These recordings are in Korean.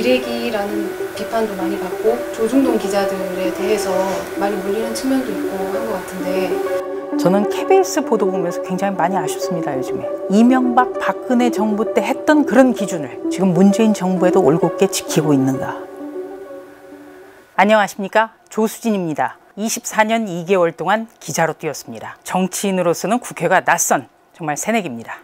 기레기라는 비판도 많이 받고 조중동 기자들에 대해서 많이 물리는 측면도 있고 한 것 같은데, 저는 KBS 보도 보면서 굉장히 많이 아쉽습니다. 요즘에 이명박 박근혜 정부 때 했던 그런 기준을 지금 문재인 정부에도 올곧게 지키고 있는가. 안녕하십니까, 조수진입니다. 24년 2개월 동안 기자로 뛰었습니다. 정치인으로서는 국회가 낯선 정말 새내기입니다.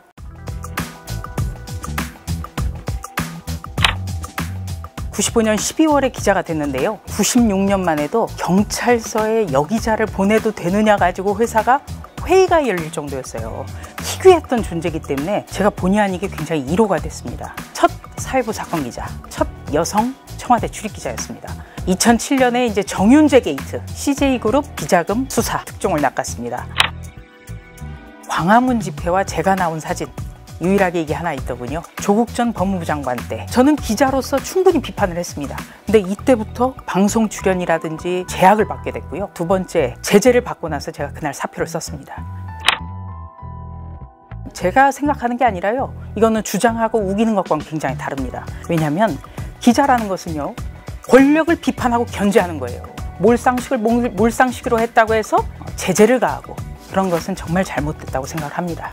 (95년 12월에) 기자가 됐는데요, 96년 만에도 경찰서에 여기자를 보내도 되느냐 가지고 회사가 회의가 열릴 정도였어요. 희귀했던 존재이기 때문에 제가 본의 아니게 굉장히 1호가 됐습니다. 첫 사회부 사건 기자, 첫 여성 청와대 출입 기자였습니다. 2007년에 이제 정윤재 게이트, CJ그룹 비자금 수사 특종을 낚았습니다. 광화문 집회와 제가 나온 사진, 유일하게 이게 하나 있더군요. 조국 전 법무부 장관 때 저는 기자로서 충분히 비판을 했습니다. 근데 이때부터 방송 출연이라든지 제약을 받게 됐고요. 두 번째, 제재를 받고 나서 제가 그날 사표를 썼습니다. 제가 생각하는 게 아니라요, 이거는 주장하고 우기는 것과는 굉장히 다릅니다. 왜냐하면 기자라는 것은요, 권력을 비판하고 견제하는 거예요. 몰상식을 몰상식으로 했다고 해서 제재를 가하고, 그런 것은 정말 잘못됐다고 생각합니다.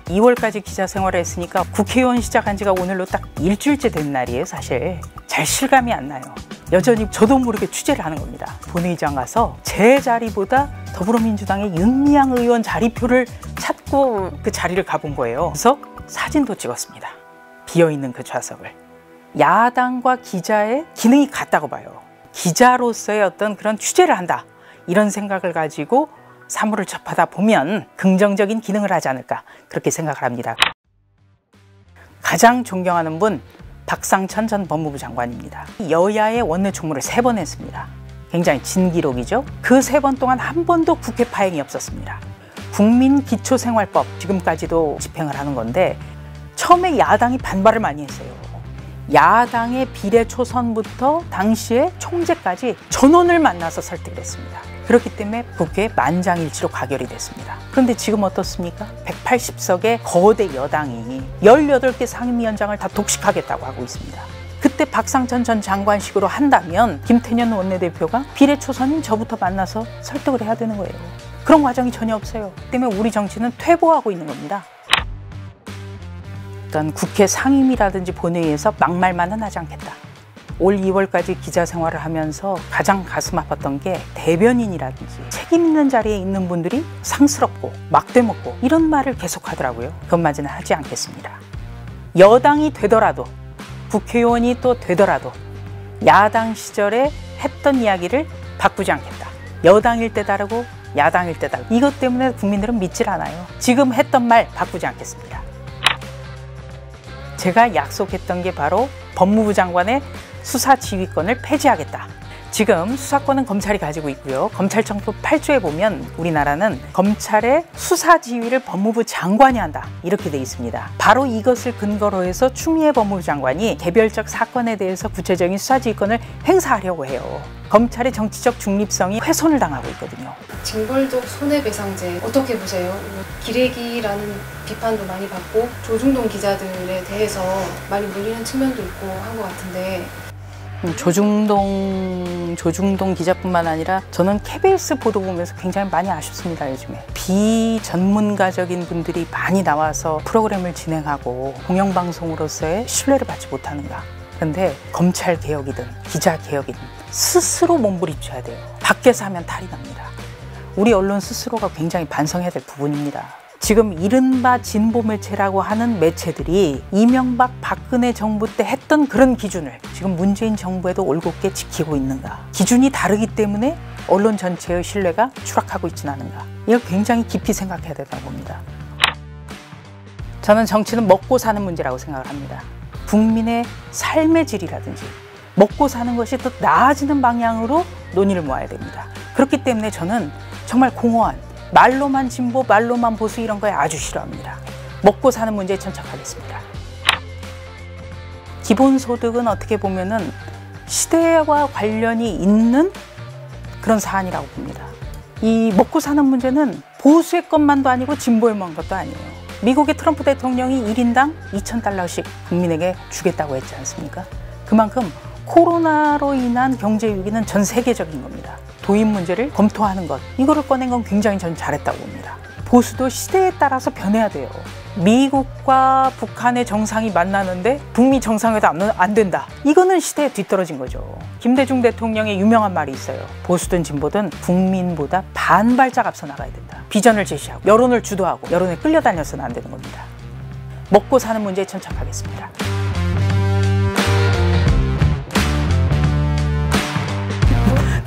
2월까지 기자 생활을 했으니까 국회의원 시작한 지가 오늘로 딱 일주일째 된 날이에요. 사실 잘 실감이 안 나요. 여전히 저도 모르게 취재를 하는 겁니다. 본회의장 가서 제 자리보다 더불어민주당의 윤미향 의원 자리표를 찾고 그 자리를 가본 거예요. 그래서 사진도 찍었습니다. 비어있는 그 좌석을. 야당과 기자의 기능이 같다고 봐요. 기자로서의 어떤 그런 취재를 한다, 이런 생각을 가지고 사무를 접하다 보면 긍정적인 기능을 하지 않을까, 그렇게 생각을 합니다. 가장 존경하는 분, 박상천 전 법무부 장관입니다. 여야의 원내 총무를 3번 했습니다. 굉장히 진기록이죠. 그 3번 동안 한 번도 국회 파행이 없었습니다. 국민기초생활법 지금까지도 집행을 하는 건데, 처음에 야당이 반발을 많이 했어요. 야당의 비례초선부터 당시에 총재까지 전원을 만나서 설득을 했습니다. 그렇기 때문에 국회 만장일치로 가결이 됐습니다. 그런데 지금 어떻습니까? 180석의 거대 여당이 18개 상임위원장을 다 독식하겠다고 하고 있습니다. 그때 박상천 전 장관식으로 한다면 김태년 원내대표가 비례초선인 저부터 만나서 설득을 해야 되는 거예요. 그런 과정이 전혀 없어요. 그렇기 때문에 우리 정치는 퇴보하고 있는 겁니다. 일단 국회 상임위라든지 본회의에서 막말만은 하지 않겠다. 올 2월까지 기자 생활을 하면서 가장 가슴 아팠던 게, 대변인이라든지 책임 있는 자리에 있는 분들이 상스럽고 막대먹고 이런 말을 계속 하더라고요. 그것마저는 하지 않겠습니다. 여당이 되더라도, 국회의원이 또 되더라도 야당 시절에 했던 이야기를 바꾸지 않겠다. 여당일 때 다르고 야당일 때 다르고, 이것 때문에 국민들은 믿질 않아요. 지금 했던 말 바꾸지 않겠습니다. 제가 약속했던 게 바로 법무부 장관의 수사 지휘권을 폐지하겠다. 지금 수사권은 검찰이 가지고 있고요. 검찰청법 8조에 보면 우리나라는 검찰의 수사 지휘를 법무부 장관이 한다, 이렇게 돼 있습니다. 바로 이것을 근거로 해서 추미애 법무부 장관이 개별적 사건에 대해서 구체적인 수사 지휘권을 행사하려고 해요. 검찰의 정치적 중립성이 훼손을 당하고 있거든요. 징벌적 손해배상제 어떻게 보세요? 기레기라는 비판도 많이 받고 조중동 기자들에 대해서 많이 물리는 측면도 있고 한 것 같은데, 조중동 기자뿐만 아니라 저는 KBS 보도 보면서 굉장히 많이 아쉽습니다. 요즘에 비전문가적인 분들이 많이 나와서 프로그램을 진행하고 공영방송으로서의 신뢰를 받지 못하는가. 그런데 검찰개혁이든 기자개혁이든 스스로 몸부림쳐야 돼요. 밖에서 하면 탈이 납니다. 우리 언론 스스로가 굉장히 반성해야 될 부분입니다. 지금 이른바 진보 매체라고 하는 매체들이 이명박 박근혜 정부 때 했던 그런 기준을 지금 문재인 정부에도 올곧게 지키고 있는가. 기준이 다르기 때문에 언론 전체의 신뢰가 추락하고 있지는 않은가. 이걸 굉장히 깊이 생각해야 된다고 봅니다. 저는 정치는 먹고 사는 문제라고 생각을 합니다. 국민의 삶의 질이라든지 먹고 사는 것이 더 나아지는 방향으로 논의를 모아야 됩니다. 그렇기 때문에 저는 정말 공허한, 말로만 진보, 말로만 보수, 이런 거에 아주 싫어합니다. 먹고 사는 문제에 천착하겠습니다. 기본소득은 어떻게 보면은 시대와 관련이 있는 그런 사안이라고 봅니다. 이 먹고 사는 문제는 보수의 것만도 아니고 진보의 것도 아니에요. 미국의 트럼프 대통령이 1인당 $2,000씩 국민에게 주겠다고 했지 않습니까? 그만큼 코로나로 인한 경제 위기는 전 세계적인 겁니다. 도입 문제를 검토하는 것, 이거를 꺼낸 건 굉장히 전 잘했다고 봅니다. 보수도 시대에 따라서 변해야 돼요. 미국과 북한의 정상이 만나는데 북미 정상회담 안 된다. 이거는 시대에 뒤떨어진 거죠. 김대중 대통령의 유명한 말이 있어요. 보수든 진보든 국민보다 반발짝 앞서 나가야 된다. 비전을 제시하고 여론을 주도하고 여론에 끌려다녀서는 안 되는 겁니다. 먹고 사는 문제에 천착하겠습니다.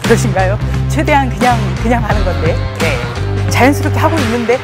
그러신가요? 최대한 그냥 하는 건데 자연스럽게 하고 있는데